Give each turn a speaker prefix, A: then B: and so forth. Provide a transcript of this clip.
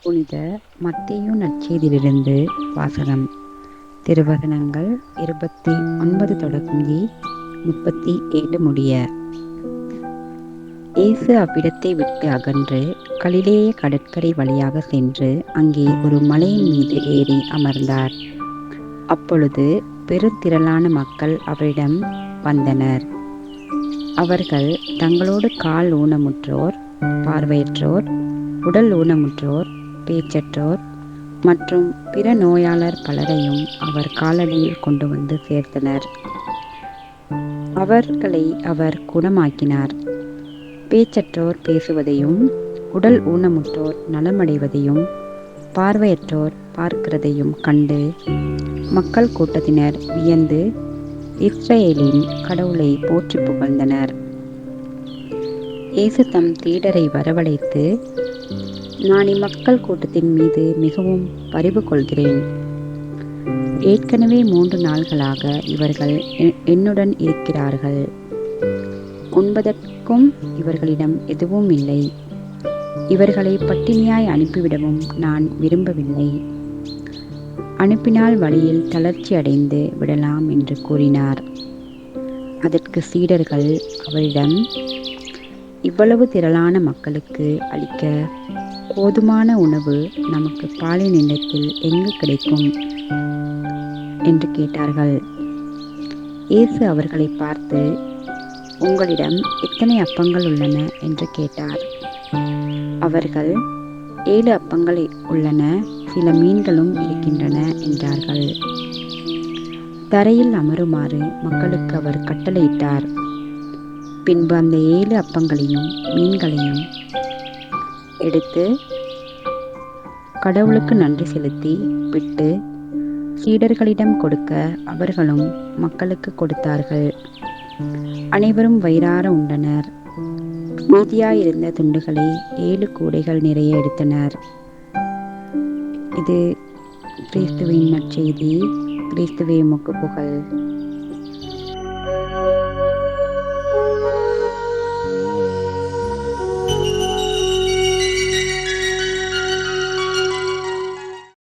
A: புனித மத்தேயு நற்செய்தியிலிருந்து வாசகம். திருவசனங்கள் 29 தொடங்கி 37 முடிய. இயேசு அவ்விடத்தை விட்டு அகன்று கலிலேய கடற்கரை வழியாக சென்று அங்கே ஒரு மலையின் மீது ஏறி அமர்ந்தார். அப்பொழுது பெருந்திரளான மக்கள் அவரிடம் வந்தனர். அவர்கள் தங்களோடு கால் ஊனமுற்றோர், பார்வையற்றோர், உடல் ஊனமுற்றோர், பேச்சற்றோர் மற்றும் பிற நோயாளர் பலரையும் அவர் காலடியில் கொண்டு வந்து சேர்த்தனர். அவர்களை அவர் குணமாக்கினார். பேச்சற்றோர் பேசுவதையும், உடல் ஊனமுற்றோர் நலமடைவதையும், பார்வையற்றோர் பார்க்கிறதையும் கண்டு மக்கள் கூட்டத்தினர் வியந்து இஸ்ரவேலின் கடவுளை போற்றி புகழ்ந்தனர். இயேசு தம் சீடரை வரவழைத்து, நான் இம்மக்கள் கூட்டத்தின் மீது மிகவும் பரிவு கொள்கிறேன். ஏற்கனவே 3 நாள்களாக இவர்கள் என்னுடன் இருக்கிறார்கள். உண்பதற்கும் இவர்களிடம் எதுவும் இல்லை. இவர்களை பட்டினியாய் அனுப்பிவிடவும் நான் விரும்பவில்லை. அனுப்பினால் வழியில் தளர்ச்சி அடைந்து விடலாம் என்று கூறினார். அதற்கு சீடர்கள் அவரிடம், இவ்வளவு திரளான மக்களுக்கு அளிக்க போதுமான உணவு நமக்கு பாலைநிலத்தில் எங்கு கிடைக்கும் என்று கேட்டார்கள். இயேசு அவர்களை பார்த்து, உங்களிடம் எத்தனை அப்பங்கள் உள்ளன என்று கேட்டார். அவர்கள், 7 அப்பங்கள் உள்ளன, சில மீன்களும் இருக்கின்றன என்றார்கள். தரையில் அமருமாறு மக்களுக்கு அவர் கட்டளையிட்டார். பின்பு அந்த 7 அப்பங்களையும் மீன்களையும் எடுத்து கடவுளுக்கு நன்றி செலுத்தி விட்டு சீடர்களிடம் கொடுக்க அவர்களும் மக்களுக்கு கொடுத்தார்கள். அனைவரும் வயிறார உண்டனர். மீதியாயிருந்த துண்டுகளை 7 கூடைகள் நிறைய எடுத்தனர். இது கிறிஸ்துவின் நற்செய்தி. கிறிஸ்துவே உமக்கு புகழ்.